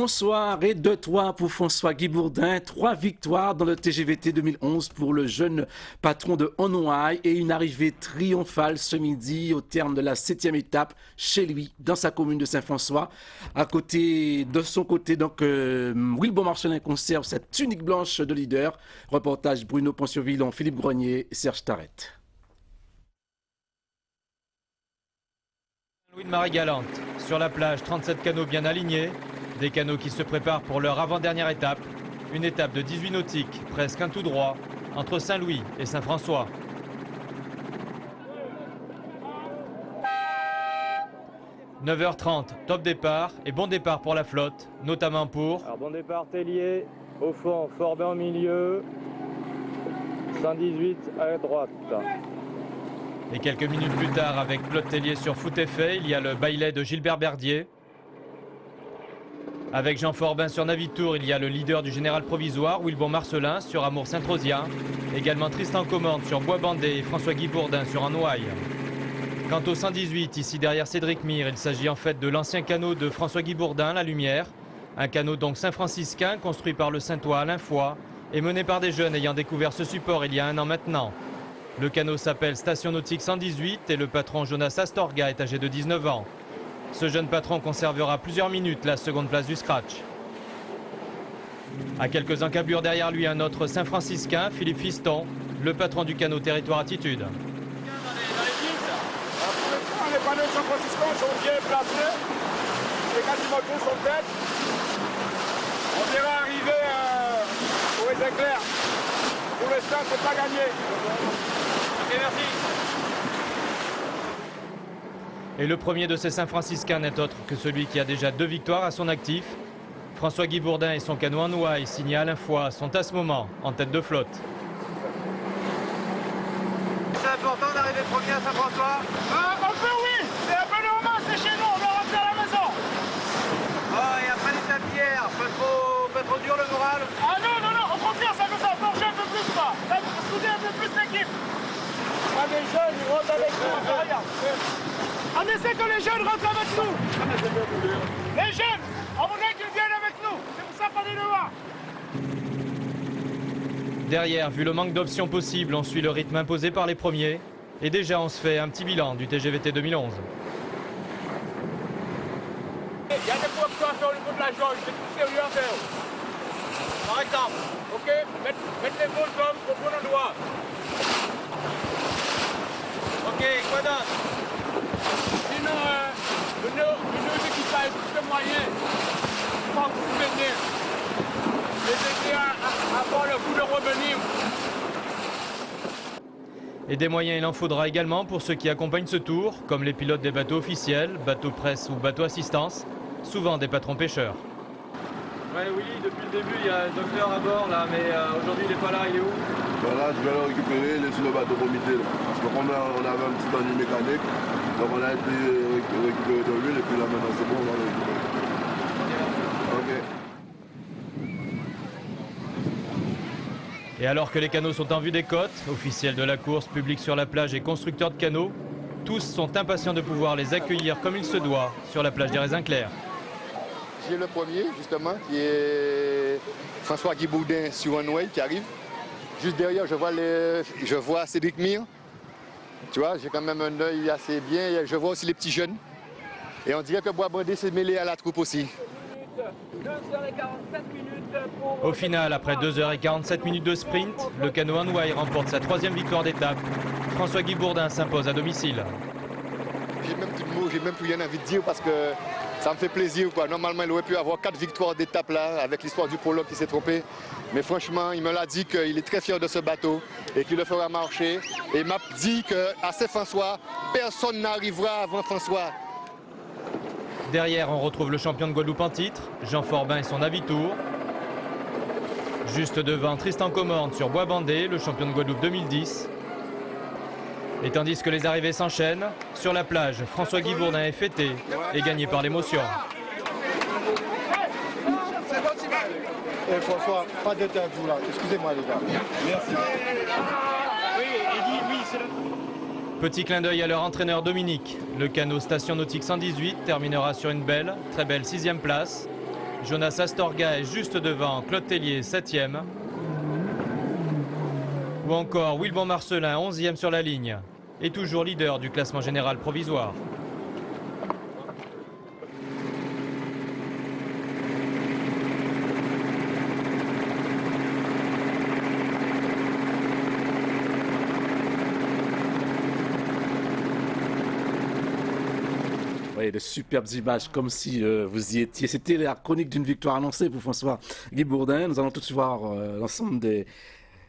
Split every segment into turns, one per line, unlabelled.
Bonsoir et 2-3 pour François-Guy Bourdin. 3 victoires dans le TGVT 2011 pour le jeune patron de Onouaille et une arrivée triomphale ce midi au terme de la 7e étape chez lui, dans sa commune de Saint-François. De son côté, Wilbon Marcelin conserve sa tunique blanche de leader. Reportage Bruno Poncio-Villon, Philippe Grenier et Serge Tarrette.
Louis de Marie-Galante. Sur la plage, 37 canots bien alignés. Des canots qui se préparent pour leur avant-dernière étape. Une étape de 18 nautiques, presque un tout droit, entre Saint-Louis et Saint-François. « 9h30, top départ et bon départ pour la flotte, notamment pour... »
Alors bon départ Tellier, au fond, Forbin au milieu, 118 à droite.
Et quelques minutes plus tard, avec Claude Tellier sur Foot Effet, il y a le bailet de Gilbert Berdier. Avec Jean Forbin sur Navitour, il y a le leader du général provisoire, Wilbon Marcelin sur Amour Saint-Rosien. Également Tristan Comorne sur Bois-Bandé et François-Guy Bourdin sur Onouaille. Quant au 118, ici derrière Cédric Mire, il s'agit en fait de l'ancien canot de François-Guy Bourdin, La Lumière. Un canot donc saint-franciscain, construit par le Saintois Alain Foy et mené par des jeunes ayant découvert ce support il y a un an maintenant. Le canot s'appelle Station Nautique 118 et le patron Jonas Astorga est âgé de 19 ans. Ce jeune patron conservera plusieurs minutes la seconde place du scratch. À quelques encablures derrière lui, un autre Saint-Franciscain, Philippe Fiston, le patron du canot Territoire Attitude.
Les panneaux de Saint-Francisco sont bien placés, les quasimotos sont faites. On verra arriver pour les éclairs. Pour l'instant, c'est pas gagné. Ok, merci.
Et le premier de ces Saint-Franciscains n'est autre que celui qui a déjà 2 victoires à son actif. François-Guy Bourdin et son canot Onouaille, signé Alain Foy, sont à ce moment en tête de flotte.
C'est important d'arriver premier à Saint-François.
Un peu oui, c'est un peu normal, c'est chez nous, on doit rentrer à la maison.
Oh, et après l'étape d'hier, pas trop dur le moral.
Ah non, au contraire, ça nous a forgé un peu plus, quoi. Ça nous a soudé un peu plus l'équipe. Ah, les jeunes, ils rentrent avec nous, c'est rien. On essaie que les jeunes rentrent avec nous. Les jeunes, on voudrait qu'ils viennent avec nous. C'est pour ça qu'on est devant.
Derrière, vu le manque d'options possibles, on suit le rythme imposé par les premiers. Et déjà, on se fait un petit bilan du TGVT 2011.
Il y a des points à faire au niveau de la jauge, c'est tout sérieux à faire. Par exemple, ok, mettre les bons hommes au bon endroit. Ok, quoi d'autre? Sinon, le nœud d'équipage, tout le moyen, sans vous venir. Les aider à avoir le coup de revenir.
Et des moyens, il en faudra également pour ceux qui accompagnent ce tour, comme les pilotes des bateaux officiels, bateaux presse ou bateaux assistance, souvent des patrons pêcheurs.
Ouais, oui, depuis le début, il y a un docteur à bord là, mais aujourd'hui il n'est pas là, il est où?
Voilà, je vais le récupérer, il est sur le bateau comité. Parce que comme on avait un petit ennui mécanique, donc on a été récupéré de l'huile et puis là maintenant c'est bon, on va le récupérer. Ok.
Et alors que les canots sont en vue des côtes, officiels de la course, public sur la plage et constructeurs de canots, tous sont impatients de pouvoir les accueillir comme il se doit sur la plage des Raisins Clairs.
J'ai le premier, justement, qui est François-Guy Bourdin sur Onouaille qui arrive. Juste derrière, je vois Cédric Mire. Tu vois, j'ai quand même un œil assez bien. Je vois aussi les petits jeunes. Et on dirait que Bois-Bandé s'est mêlé à la troupe aussi.
2h47 minutes pour...
Au final, après 2h47 minutes de sprint, le canot Onouaille remporte sa 3e victoire d'étape. François-Guy Bourdin s'impose à domicile.
J'ai même plus rien envie de dire parce que ça me fait plaisir, quoi. Normalement, il aurait pu avoir 4 victoires d'étape là, avec l'histoire du prologue qui s'est trompé. Mais franchement, il me l'a dit qu'il est très fier de ce bateau et qu'il le fera marcher. Et il m'a dit qu'à Saint-François, personne n'arrivera avant François.
Derrière, on retrouve le champion de Guadeloupe en titre, Jean Forbin et son Navitour. Juste devant, Tristan Comorne sur Bois-Bandé, le champion de Guadeloupe 2010. Et tandis que les arrivées s'enchaînent, sur la plage, François-Guy Bourdin est fêté et gagné par l'émotion.
François, pas d'interview là, excusez-moi les gars. Merci.
Petit clin d'œil à leur entraîneur Dominique. Le canot Station Nautique 118 terminera sur une belle, très belle 6e place. Jonas Astorga est juste devant, Claude Tellier 7e. Ou encore Wilbon Marcelin 11e sur la ligne. Et toujours leader du classement général provisoire.
Oui, de superbes images, comme si vous y étiez. C'était la chronique d'une victoire annoncée pour François Guibourdin. Nous allons tout de suite voir l'ensemble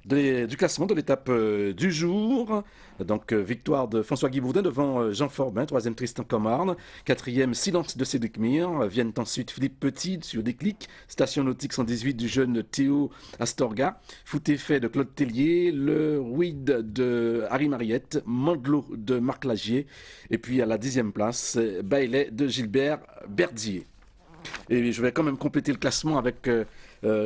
du classement de l'étape du jour. Donc, victoire de François Guibourdin devant Jean Forbin, 3e Tristan Comarne, 4e Silence de Cédric Mir. Viennent ensuite Philippe Petit sur Déclic, Station Nautique 118 du jeune Théo Astorga, Foot Effet de Claude Tellier, le Weed de Harry Mariette, Mandelot de Marc Lagier, et puis à la 10e place, Bailey de Gilbert Berdier. Et je vais quand même compléter le classement avec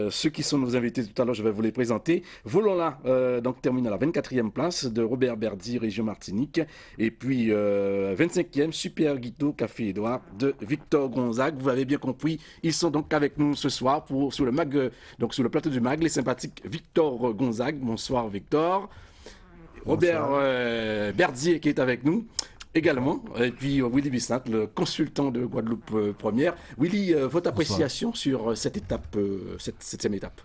ceux qui sont nos invités tout à l'heure, je vais vous les présenter. Volons-là, donc termine à la 24e place de Robert Berdy, Région Martinique. Et puis 25e, Super Guito Café Édouard de Victor Gonzague. Vous avez bien compris, ils sont donc avec nous ce soir sur le MAG, donc sur le plateau du MAG, les sympathiques Victor Gonzague. Bonsoir Victor. Robert Berdier qui est avec nous. Également, et puis Willy Bissat, le consultant de Guadeloupe Première. Willy, votre appréciation sur cette étape, cette 7e étape?